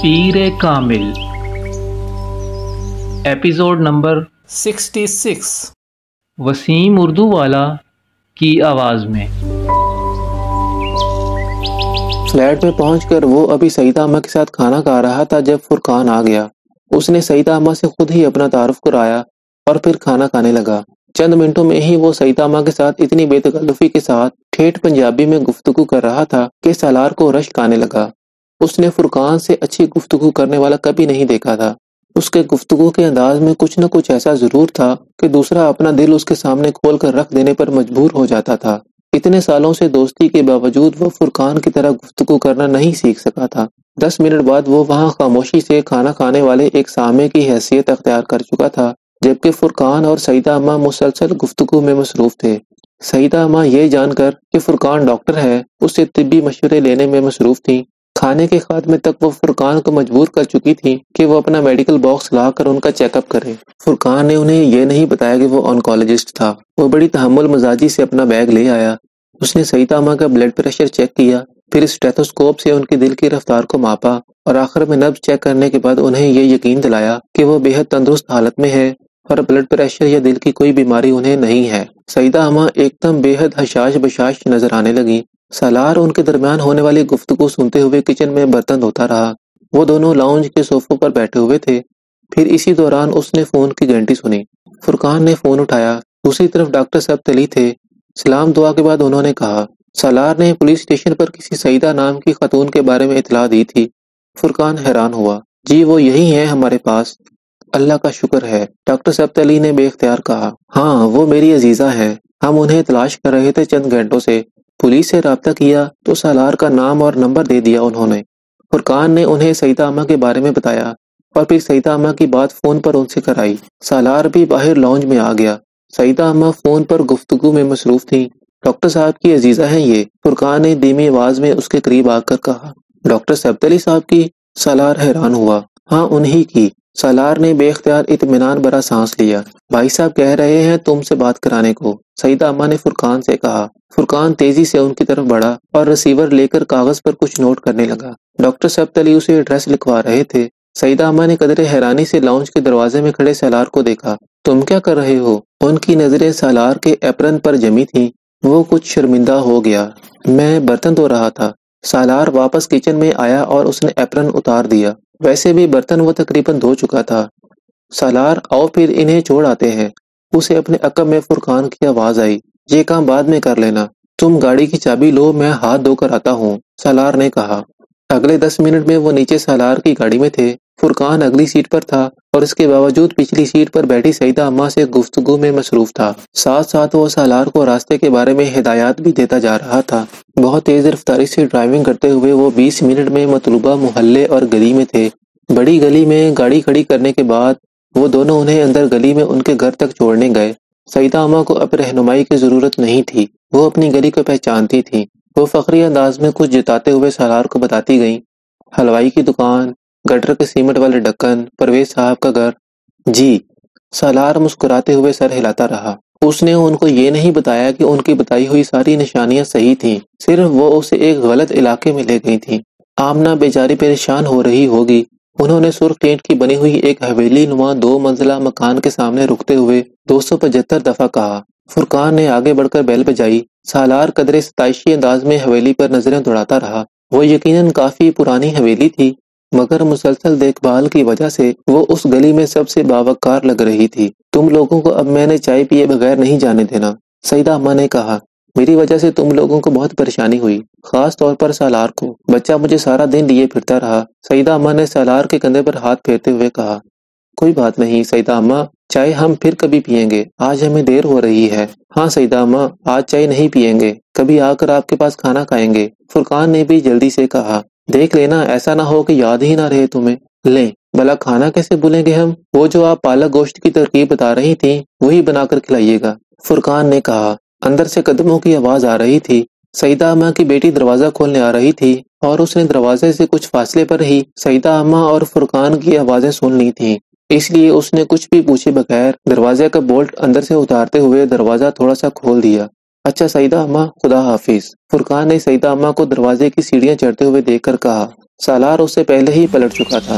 Peer Kamil episode number 66 Wasim Urdu والا کی آواز میں۔ فلیٹ میں پہنچ کر وہ ابھی سعیدہ اماں کے ساتھ کھانا کھا رہا تھا جب فرقان آ گیا۔ اس نے سعیدہ اماں سے خود ہی اپنا تعارف کرایا اور پھر کھانا کھانے لگا۔ چند منٹوں میں ہی وہ سعیدہ اماں کے ساتھ اتنی بے تکلفی کے ساتھ ٹھیٹھ پنجابی میں گفتگو کر رہا تھا کہ سالار کو رشک آنے لگا۔ اس نے فرقان سے اچھی گفتگو کرنے والا کبھی نہیں دیکھا تھا۔ اس کے گفتگو کے انداز میں کچھ نہ کچھ ایسا ضرور تھا کہ دوسرا اپنا دل اس کے سامنے کھول کر رکھ دینے پر مجبور ہو جاتا تھا۔ اتنے سالوں سے دوستی کے باوجود وہ فرقان کی طرح گفتگو کرنا نہیں سیکھ سکا تھا۔ 10 منٹ بعد وہ وہاں خاموشی سے کھانا کھانے والے ایک سامع کی حیثیت اختیار کر چکا تھا، جبکہ فرقان اور سعیدہ اماں مسلسل گفتگو میں مصروف تھے۔ سعیدہ اماں یہ جان کر کہ فرقان ڈاکٹر ہے، اس سے طبی مشورے لینے میں مصروف تھیں۔ کھانے کے خاتمے تک وہ فرقان کو مجبور کر چکی تھی کہ وہ اپنا میڈیکل باکس لا کر ان کا چیک اپ کرے۔ فرقان نے انہیں یہ نہیں بتایا کہ وہ آنکولوجسٹ تھا۔ وہ بڑی تحمل مزاجی سے اپنا بیگ لے آیا۔ اس نے سعیدہ اماں کا بلڈ پریشر چیک کیا، پھر اسٹیتھوسکوپ سے ان کی دل کی رفتار کو ماپا اور آخر میں نبض چیک کرنے کے بعد انہیں یہ یقین دلایا کہ وہ بے حد تندرست حالت میں ہے اور بلڈ پریشر یا دل کی کوئی بیماری انہیں نہیں ہے۔ سعیدہ اماں ایک دم بے حد حشاش بشاش نظر آنے لگی۔ سالار ان کے درمیان ہونے والی گفتگو سنتے ہوئے کچن میں برتن دھوتا رہا۔ وہ دونوں لاؤنج کے صوفوں پر بیٹھے ہوئے تھے۔ پھر اسی دوران اس نے فون کی گھنٹی سنی۔ فرقان نے فون اٹھایا۔ دوسری طرف ڈاکٹر صاحب تلی تھے۔ سلام دعا کے بعد انہوں نے کہا، سالار نے پولیس اسٹیشن پر کسی سعیدہ نام کی خاتون کے بارے میں اطلاع دی تھی۔ فرقان حیران ہوا۔ جی وہ یہی ہیں ہمارے پاس۔ اللہ کا شکر ہے، ڈاکٹر صاحب تلی نے بے اختیار کہا۔ ہاں وہ میری عزیزہ ہے، ہم انہیں تلاش کر رہے تھے چند گھنٹوں سے۔ پولیس سے رابطہ کیا تو سالار کا نام اور نمبر دے دیا انہوں نے۔ فرقان نے انہیں سعیدہ اماں کے بارے میں بتایا اور پھر سعیدہ اماں کی بات فون پر ان سے کرائی۔ سالار بھی باہر لاؤنج میں آ گیا۔ سعیدہ اماں فون پر گفتگو میں مصروف تھیں۔ ڈاکٹر صاحب کی عزیزہ ہیں یہ، فرقان نے دھیمی آواز میں اس کے قریب آ کر کہا۔ ڈاکٹر سبتلی صاحب کی؟ سالار حیران ہوا۔ ہاں انہی کی۔ سالار نے بے اختیار اطمینان بھرا سانس لیا۔ بھائی صاحب کہہ رہے ہیں تم سے بات کرانے کو، سعیدہ اماں نے فرقان سے کہا۔ فرقان تیزی سے ان کی طرف بڑھا اور ریسیور لے کر کاغذ پر کچھ نوٹ کرنے لگا۔ ڈاکٹر سبتلی اسے ایڈریس لکھوا رہے تھے۔ سعیدہ اماں نے قدرے حیرانی سے لاؤنج کے دروازے میں کھڑے سالار کو دیکھا۔ تم کیا کر رہے ہو؟ ان کی نظریں سالار کے ایپرن پر جمی تھیں۔ وہ کچھ شرمندہ ہو گیا۔ میں برتن دھو رہا تھا۔ سالار واپس کچن میں آیا اور اس نے ایپرن اتار دیا۔ ویسے بھی برتن وہ تقریباً دھو چکا تھا۔ سالار آؤ پھر انہیں چھوڑ آتے ہیں۔ اسے اپنے عقب میں فرقان کی آواز آئی۔ یہ کام بعد میں کر لینا، تم گاڑی کی چابی لو، میں ہاتھ دھو کر آتا ہوں، سالار نے کہا۔ اگلے 10 منٹ میں وہ نیچے سالار کی گاڑی میں تھے۔ فرقان اگلی سیٹ پر تھا اور اس کے باوجود پچھلی سیٹ پر بیٹھی سعیدہ اماں سے گفتگو میں مصروف تھا۔ ساتھ ساتھ وہ سالار کو راستے کے بارے میں ہدایات بھی دیتا جا رہا تھا۔ بہت تیز رفتاری سے ڈرائیونگ کرتے ہوئے وہ 20 منٹ میں مطلوبہ محلے اور گلی میں تھے۔ بڑی گلی میں گاڑی کھڑی کرنے کے بعد وہ دونوں انہیں اندر گلی میں ان کے گھر تک چھوڑنے گئے۔ سعیدہ اماں کو اب رہنمائی کی ضرورت نہیں تھی، وہ اپنی گلی کو پہچانتی تھیں۔ وہ فخری انداز میں کچھ جتاتے ہوئے سالار کو بتاتی گئیں، حلوائی کی دکان، گٹر کے سیمنٹ والے ڈھکن، پرویز صاحب کا گھر۔ جی، سالار مسکراتے ہوئے سر ہلاتا رہا۔ اس نے ان کو یہ نہیں بتایا کہ ان کی بتائی ہوئی ساری نشانیاں صحیح تھیں، صرف وہ اسے ایک غلط علاقے میں لے گئی تھیں۔ آمنہ بیچاری پریشان ہو رہی ہوگی۔ انہوں نے سرخ ٹینٹ کی بنی ہوئی ایک حویلی نما 2 منزلہ مکان کے سامنے رکتے ہوئے 275 دفعہ کہا۔ فرقان نے آگے بڑھ کر بیل بجائی۔ سالار قدرے ستائشی انداز میں حویلی پر نظریں دوڑاتا رہا۔ وہ یقیناً کافی پرانی حویلی تھی، مگر مسلسل دیکھ بھال کی وجہ سے وہ اس گلی میں سب سے باوقار لگ رہی تھی۔ تم لوگوں کو اب میں نے چائے پیے بغیر نہیں جانے دینا، سعیدہ اماں نے کہا۔ میری وجہ سے تم لوگوں کو بہت پریشانی ہوئی، خاص طور پر سالار کو، بچہ مجھے سارا دن لیے پھرتا رہا، سعیدہ اماں نے سالار کے کندھے پر ہاتھ پھیرتے ہوئے کہا۔ کوئی بات نہیں سعیدہ اماں، چائے ہم پھر کبھی پئیں گے، آج ہمیں دیر ہو رہی ہے۔ ہاں سعیدہ اماں، آج چائے نہیں پئیں گے، کبھی آ کر آپ کے پاس کھانا کھائیں گے، فرقان نے بھی جلدی سے کہا۔ دیکھ لینا ایسا نہ ہو کہ یاد ہی نہ رہے تمہیں۔ لیں بھلا کھانا کیسے بھولیں گے ہم، وہ جو آپ پالک گوشت کی ترکیب بتا رہی تھیں وہی بنا کر کھلائیے گا، فرقان نے کہا۔ اندر سے قدموں کی آواز آ رہی تھی۔ سعیدہ اماں کی بیٹی دروازہ کھولنے آ رہی تھی اور اس نے دروازے سے کچھ فاصلے پر ہی سعیدہ اماں اور فرقان کی آوازیں سن لی تھیں، اس لیے اس نے کچھ بھی پوچھے بغیر دروازے کا بولٹ اندر سے اتارتے ہوئے دروازہ تھوڑا سا کھول دیا۔ اچھا سعیدہ اماں، خدا حافظ، فرقان نے سعیدہ اماں کو دروازے کی سیڑھیاں چڑھتے ہوئے دیکھ کر کہا۔ سالار اس سے پہلے ہی پلٹ چکا تھا۔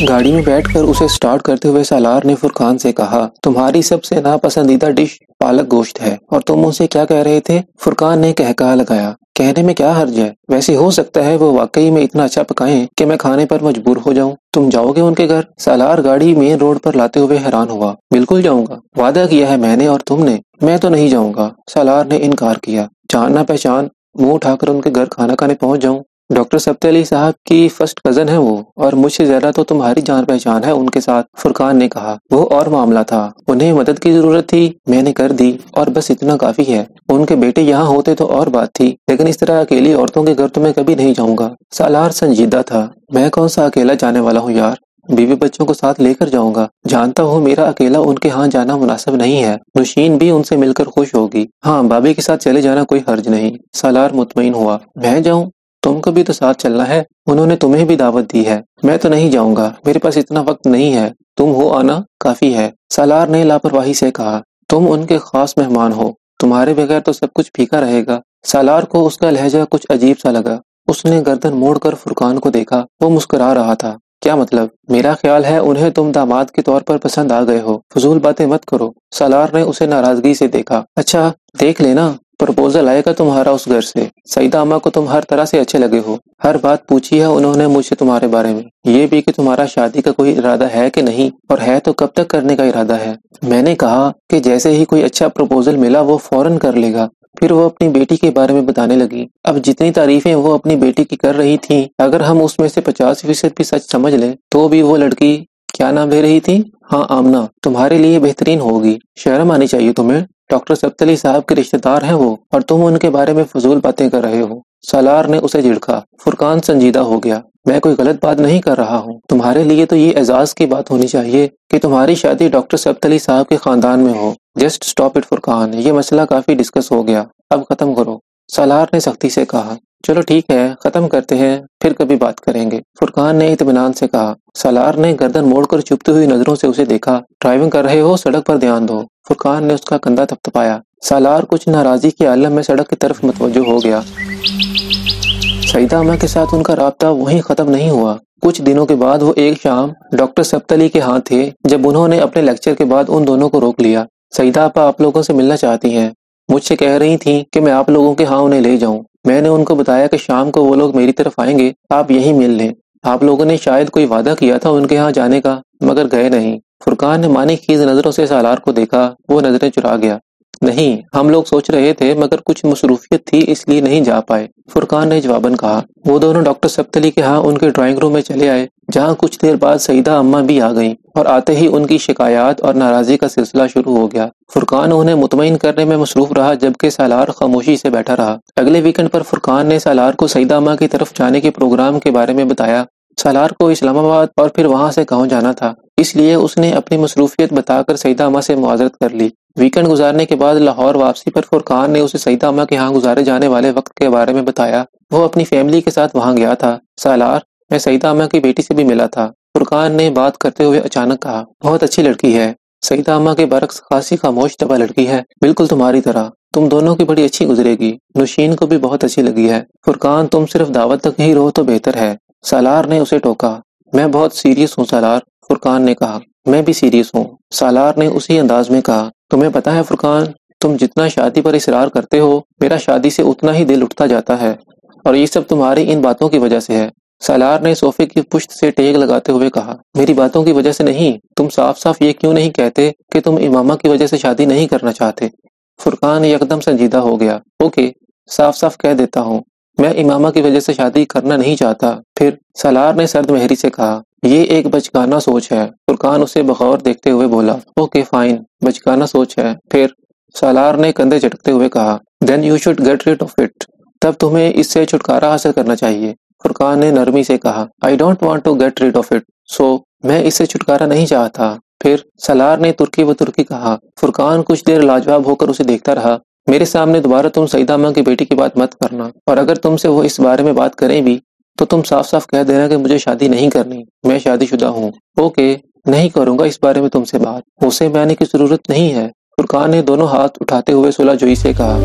گاڑی میں بیٹھ کر اسے سٹارٹ کرتے ہوئے سالار نے فرقان سے کہا، تمہاری سب سے ناپسندیدہ ڈش پالک گوشت ہے اور تم اسے کیا کہہ رہے تھے؟ فرقان نے کہا لگایا، کہنے میں کیا حرج ہے، ویسے ہو سکتا ہے وہ واقعی میں اتنا اچھا پکائیں کہ میں کھانے پر مجبور ہو جاؤں۔ تم جاؤ گے ان کے گھر؟ سالار گاڑی مین روڈ پر لاتے ہوئے حیران ہوا۔ بالکل جاؤں گا، وعدہ کیا ہے میں نے اور تم نے۔ میں تو نہیں جاؤں گا، سالار نے انکار کیا۔ جان نہ پہچان، منہ اٹھا کر ان کے گھر کھانا کھانے پہنچ جاؤں؟ ڈاکٹر سبت علی صاحب کی فرسٹ کزن ہے وہ، اور مجھ سے زیادہ تو تمہاری جان پہچان ہے ان کے ساتھ، فرقان نے کہا۔ وہ اور معاملہ تھا، انہیں مدد کی ضرورت تھی، میں نے کر دی، اور بس اتنا کافی ہے۔ ان کے بیٹے یہاں ہوتے تو اور بات تھی، لیکن اس طرح اکیلی عورتوں کے گھر تو میں کبھی نہیں جاؤں گا۔ سالار سنجیدہ تھا۔ میں کون سا اکیلا جانے والا ہوں یار، بیوی بچوں کو ساتھ لے کر جاؤں گا۔ جانتا ہوں میرا اکیلا ان کے ہاں جانا مناسب نہیں ہے، نوشین بھی ان سے مل کر خوش ہوگی۔ ہاں، بابی کے ساتھ چلے جانا کوئی حرج نہیں۔ سالار مطمئن ہوا۔ میں جاؤں؟ تم کو بھی تو ساتھ چلنا ہے، انہوں نے تمہیں بھی دعوت دی ہے۔ میں تو نہیں جاؤں گا، میرے پاس اتنا وقت نہیں ہے، تم ہو آنا کافی ہے، سالار نے لاپرواہی سے کہا۔ تم ان کے خاص مہمان ہو، تمہارے بغیر تو سب کچھ پھیکا رہے گا۔ سالار کو اس کا لہجہ کچھ عجیب سا لگا۔ اس نے گردن موڑ کر فرقان کو دیکھا، وہ مسکرا رہا تھا۔ کیا مطلب؟ میرا خیال ہے انہیں تم داماد کے طور پر پسند آ گئے ہو، فضول باتیں مت کرو۔ سالار نے اسے ناراضگی سے دیکھا۔ اچھا دیکھ لینا، پرپوزل آئے گا تمہارا اس گھر سے۔ سعیدہ اماں کو تم ہر طرح سے اچھے لگے ہو، ہر بات پوچھی ہے انہوں نے مجھ سے تمہارے بارے میں، یہ بھی کہ تمہارا شادی کا کوئی ارادہ ہے کہ نہیں، اور ہے تو کب تک کرنے کا ارادہ ہے۔ میں نے کہا کہ جیسے ہی کوئی اچھا پرپوزل ملا وہ فوراً کر لے گا۔ پھر وہ اپنی بیٹی کے بارے میں بتانے لگی۔ اب جتنی تعریفیں وہ اپنی بیٹی کی کر رہی تھیں، اگر ہم اس میں سے 50% بھی سچ سمجھ لیں تو بھی وہ لڑکی، کیا نام لے رہی تھی؟ ہاں آمنہ، تمہارے لیے بہترین ہوگی۔ شرم آنی چاہیے تمہیں، ڈاکٹر سبت علی صاحب کے رشتہ دار ہیں وہ، اور تم ان کے بارے میں فضول باتیں کر رہے ہو۔ سالار نے اسے جھڑکا۔ فرقان سنجیدہ ہو گیا۔ میں کوئی غلط بات نہیں کر رہا ہوں، تمہارے لیے تو یہ اعزاز کی بات ہونی چاہیے کہ تمہاری شادی ڈاکٹر سبت علی صاحب کے خاندان میں ہو۔ جسٹ سٹاپ اٹ فرقان، یہ مسئلہ کافی ڈسکس ہو گیا، اب ختم کرو، سالار نے سختی سے کہا۔ چلو ٹھیک ہے، ختم کرتے ہیں، پھر کبھی بات کریں گے، فرقان نے اطمینان سے کہا۔ سالار نے گردن موڑ کر چپتی ہوئی نظروں سے اسے دیکھا۔ ڈرائیونگ کر رہے ہو، سڑک پر دھیان دو، فرقان نے اس کا کندھا تھپتھپایا۔ سالار کچھ ناراضی کے عالم میں سڑک کی طرف متوجہ ہو گیا۔ سعیدہ اماں کے ساتھ ان کا رابطہ وہیں ختم نہیں ہوا۔ کچھ دنوں کے بعد وہ ایک شام ڈاکٹر سبت علی کے ہاں تھے جب انہوں نے اپنے لیکچر کے بعد ان دونوں کو روک لیا۔ سعیدہ آپا آپ لوگوں سے ملنا چاہتی ہیں، مجھ سے کہہ رہی تھیں کہ میں آپ لوگوں کے ہاں انہیں لے جاؤں۔ میں نے ان کو بتایا کہ شام کو وہ لوگ میری طرف آئیں گے، آپ یہیں مل لیں۔ آپ لوگوں نے شاید کوئی وعدہ کیا تھا ان کے ہاں جانے کا، مگر گئے نہیں۔ فرقان نے معنی خیز نظروں سے سالار کو دیکھا، وہ نظریں چرا گیا۔ نہیں، ہم لوگ سوچ رہے تھے مگر کچھ مصروفیت تھی اس لیے نہیں جا پائے، فرقان نے جواباً کہا۔ وہ دونوں ڈاکٹر سبت علی کے ہاں ان کے ڈرائنگ روم میں چلے آئے، جہاں کچھ دیر بعد سعیدہ اماں بھی آ گئیں، اور آتے ہی ان کی شکایات اور ناراضی کا سلسلہ شروع ہو گیا۔ فرقان انہیں مطمئن کرنے میں مصروف رہا جبکہ سالار خاموشی سے بیٹھا رہا۔ اگلے ویکنڈ پر فرقان نے سالار کو سعیدہ اماں کی طرف جانے کے پروگرام کے بارے میں بتایا۔ سالار کو اسلام آباد اور پھر وہاں سے گاؤں جانا تھا، اس لیے اس نے اپنی مصروفیت بتا کر سعیدہ اماں سے معذرت کر لی۔ ویکنڈ گزارنے کے بعد لاہور واپسی پر فرقان نے اسے سعیدہ اماں کے ہاں گزارے جانے والے وقت کے بارے میں بتایا۔ وہ اپنی فیملی کے ساتھ وہاں گیا تھا۔ سالار، میں سعیدہ اماں کی بیٹی سے بھی ملا تھا، فرقان نے بات کرتے ہوئے اچانک کہا۔ بہت اچھی لڑکی ہے، سعیدہ اماں کے برعکس خاصی خاموش طبع لڑکی ہے، بالکل تمہاری طرح۔ تم دونوں کی بڑی اچھی گزرے گی، نوشین کو بھی بہت اچھی لگی ہے۔ فرقان، تم صرف دعوت تک ہی رہو تو بہتر ہے، سالار نے اسے ٹوکا۔ میں بہت سیریس ہوں سالار، فرقان نے کہا۔ میں بھی سیریس ہوں، سالار نے اسی انداز میں کہا۔ تمہیں پتہ ہے فرقان، تم جتنا شادی پر اصرار کرتے ہو، میرا شادی سے اتنا ہی دل اٹھتا جاتا ہے، اور یہ سب تمہاری ان باتوں کی وجہ سے ہے۔ سالار نے صوفے کی پشت سے ٹیک لگاتے ہوئے کہا۔ میری باتوں کی وجہ سے نہیں، تم صاف صاف یہ کیوں نہیں کہتے کہ تم امامہ کی وجہ سے شادی نہیں کرنا چاہتے؟ فرقان یکدم سنجیدہ ہو گیا۔ اوکے، صاف صاف کہہ دیتا ہوں، میں امامہ کی وجہ سے شادی کرنا نہیں چاہتا۔ پھر سالار نے سرد مہری سے کہا۔ یہ ایک بچگانہ سوچ ہے، فرقان اسے بغور دیکھتے ہوئے بولا۔ اوکے فائن، بچگانہ سوچ ہے، پھر سالار نے کندھے جھٹکتے ہوئے کہا۔ Then you should get rid of it, تب تمہیں اس سے چھٹکارا حاصل کرنا چاہیے، فرقان نے نرمی سے کہا۔ I don't want to get rid of it, so میں اس سے چھٹکارا نہیں چاہتا۔ پھر سالار نے ترکی و ترکی کہا۔ فرقان کچھ دیر لاجواب ہو کر اسے دیکھتا رہا۔ میرے سامنے دوبارہ تم سعیدہ اماں کی بیٹی کی بات مت کرنا، اور اگر تم سے وہ اس بارے میں بات کریں بھی تو تم صاف صاف کہہ دینا کہ مجھے شادی نہیں کرنی، میں شادی شدہ ہوں۔ اوکے، نہیں کروں گا اس بارے میں تم سے بات، اسے میں نے کی ضرورت نہیں ہے، فرقان نے دونوں ہاتھ اٹھاتے ہوئے صلح جوئی سے کہا۔